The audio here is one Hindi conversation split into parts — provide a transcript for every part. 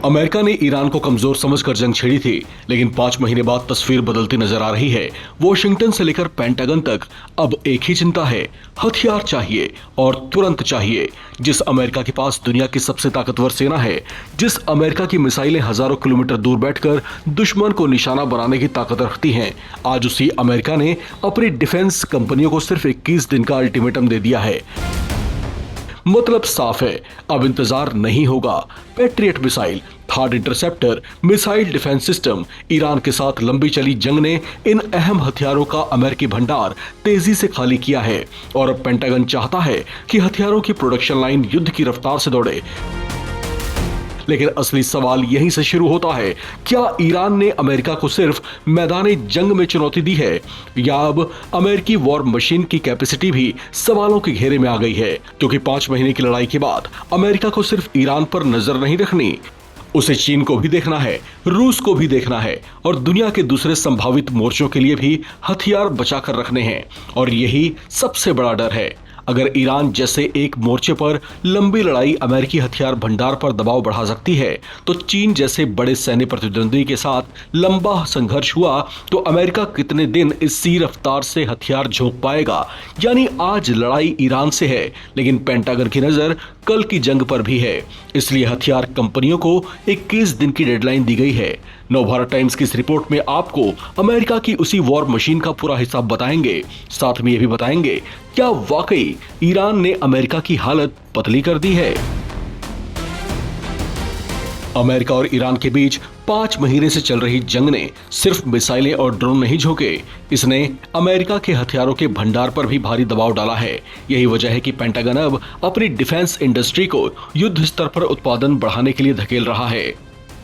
अमेरिका ने ईरान को कमजोर समझकर जंग छेड़ी थी, लेकिन 5 महीने बाद तस्वीर बदलती नजर आ रही है। वॉशिंगटन से लेकर पेंटागन तक अब एक ही चिंता है, हथियार चाहिए और तुरंत चाहिए। जिस अमेरिका के पास दुनिया की सबसे ताकतवर सेना है, जिस अमेरिका की मिसाइलें हजारों किलोमीटर दूर बैठकर दुश्मन को निशाना बनाने की ताकत रखती हैं, आज उसी अमेरिका ने अपनी डिफेंस कंपनियों को सिर्फ 21 दिन का अल्टीमेटम दे दिया है। मतलब साफ है, अब इंतजार नहीं होगा। Patriot missile, third interceptor missile defence system, Iran के साथ लंबी चली जंग ने इन अहम हथियारों का अमेरिकी भंडार तेजी से खाली किया है और अब पेंटागन चाहता है कि हथियारों की प्रोडक्शन लाइन युद्ध की रफ्तार से दौड़े। लेकिन असली सवाल यहीं से शुरू होता है, क्या ईरान ने अमेरिका को सिर्फ मैदानी जंग में चुनौती दी है, या अब अमेरिकी वॉर मशीन की कैपेसिटी भी सवालों के घेरे में आ गई है? क्योंकि 5 महीने की लड़ाई के बाद अमेरिका को सिर्फ ईरान पर नजर नहीं रखनी, उसे चीन को भी देखना है, रूस को भी देखना है और दुनिया के दूसरे संभावित मोर्चों के लिए भी हथियार बचा कर रखने हैं। और यही सबसे बड़ा डर है। अगर ईरान जैसे एक मोर्चे पर लंबी लड़ाई अमेरिकी हथियार भंडार पर दबाव बढ़ा सकती है, तो चीन जैसे बड़े सैन्य प्रतिद्वंदी के साथ लंबा संघर्ष हुआ तो अमेरिका कितने दिन इसी रफ्तार से हथियार झोंक पाएगा? यानी आज लड़ाई ईरान से है, लेकिन पेंटागन की नजर कल की जंग पर भी है। इसलिए हथियार कंपनियों को 21 दिन की डेडलाइन दी गई है। नवभारत टाइम्स की इस रिपोर्ट में आपको अमेरिका की उसी वॉर मशीन का पूरा हिसाब बताएंगे। साथ में यह भी बताएंगे, क्या वाकई ईरान ने अमेरिका की हालत पतली कर दी है? अमेरिका और ईरान के बीच 5 महीने से चल रही जंग ने सिर्फ मिसाइलें और ड्रोन नहीं झोंके, इसने अमेरिका के हथियारों के भंडार पर भी भारी दबाव डाला है। यही वजह है कि पेंटागन अब अपनी डिफेंस इंडस्ट्री को युद्ध स्तर पर उत्पादन बढ़ाने के लिए धकेल रहा है।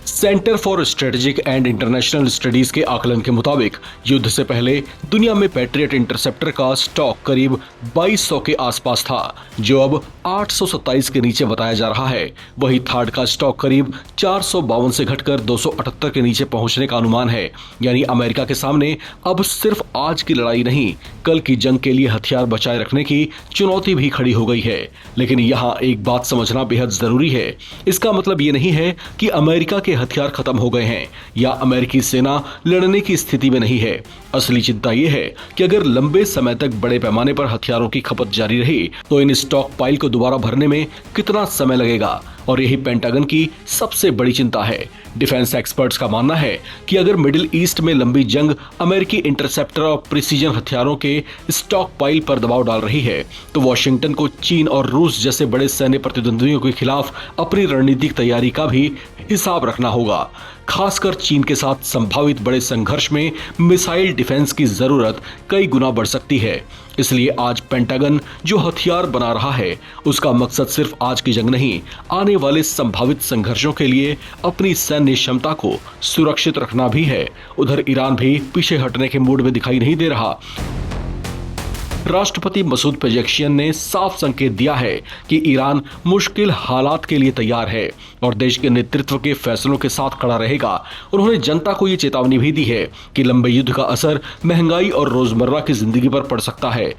Centre for strategic and international studies के आकलन के मुताबिक युद्ध से पहले दुनिया में पैट्रियट इंटरसेप्टर का स्टॉक करीब 2200 के आसपास था, जो अब 827 के नीचे बताया जा रहा है। वही थर्ड का स्टॉक करीब 452 से घटकर 278 के नीचे पहुंचने का अनुमान है। यानी अमेरिका के सामने अब सिर्फ आज की लड़ाई नहीं, कल की जंग के लिए हथियार बचाए रखने की चुनौती भी खड़ी हो गई है। लेकिन यहाँ एक बात समझना बेहद जरूरी है। इसका मतलब ये नहीं है कि अमेरिका के हथियार खत्म हो गए हैं या अमेरिकी सेना लड़ने की स्थिति में नहीं है। असली चिंता यह है कि अगर लंबे समय तक बड़े पैमाने पर हथियारों की खपत जारी रही तो इन स्टॉक पाइल को दोबारा भरने में कितना समय लगेगा, और यही पेंटागन की सबसे बड़ी चिंता है। डिफेंस एक्सपर्ट्स का मानना है कि अगर मिडिल ईस्ट में लंबी जंग अमेरिकी इंटरसेप्टर और प्रिसीजन हथियारों के स्टॉक पाइल पर दबाव डाल रही है, तो वॉशिंगटन को चीन और रूस जैसे बड़े सैन्य प्रतिद्वंदियों के खिलाफ अपनी रणनीतिक तैयारी का भी हिसाब रखना होगा। खासकर चीन के साथ संभावित बड़े संघर्ष में मिसाइल डिफेंस की जरूरत कई गुना बढ़ सकती है। इसलिए आज पेंटागन जो हथियार बना रहा है, उसका मकसद सिर्फ आज की जंग नहीं, आने वाले संभावित संघर्षों के लिए अपनी सैन्य क्षमता को सुरक्षित रखना भी है। उधर ईरान भी पीछे हटने के मूड में दिखाई नहीं दे रहा। राष्ट्रपति मसूद पेजेश्कियान ने साफ संकेत दिया है कि ईरान मुश्किल हालात के लिए तैयार है और देश के नेतृत्व के फैसलों के साथ खड़ा रहेगा। उन्होंने जनता को ये चेतावनी भी दी है कि लंबे युद्ध का असर महंगाई और रोजमर्रा की जिंदगी पर पड़ सकता है।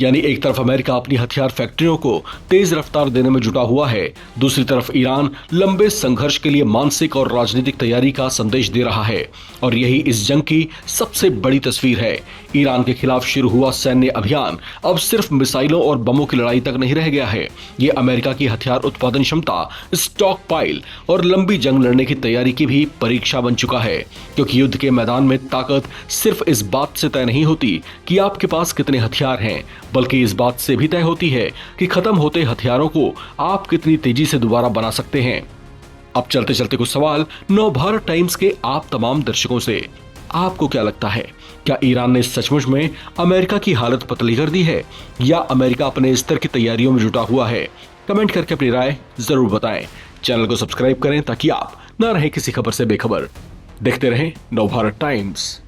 यानी एक तरफ अमेरिका अपनी हथियार फैक्ट्रियों को तेज रफ्तार देने में जुटा हुआ है, दूसरी तरफ ईरान लंबे संघर्ष के लिए मानसिक और राजनीतिक तैयारी का संदेश दे रहा है। और यही इस जंग की सबसे बड़ी तस्वीर है। ईरान के खिलाफ शुरू हुआ सैन्य अभियान अब सिर्फ मिसाइलों और बमों की लड़ाई तक नहीं रह गया है। ये अमेरिका की हथियार उत्पादन क्षमता, स्टॉक पाइल और लंबी जंग लड़ने की तैयारी की भी परीक्षा बन चुका है। क्योंकि युद्ध के मैदान में ताकत सिर्फ इस बात से तय नहीं होती कि आपके पास कितने हथियार हैं, बल्कि इस बात से भी तय होती है कि खत्म होते हथियारों को आप कितनी तेजी से दोबारा बना सकते हैं। अब चलते चलते कुछ सवाल नवभारत टाइम्स के आप तमाम दर्शकों से। आपको क्या लगता है, क्या ईरान ने सचमुच में अमेरिका की हालत पतली कर दी है, या अमेरिका अपने स्तर की तैयारियों में जुटा हुआ है? कमेंट करके अपनी राय जरूर बताएं। चैनल को सब्सक्राइब करें ताकि आप न रहें किसी खबर से बेखबर। देखते रहें नवभारत टाइम्स।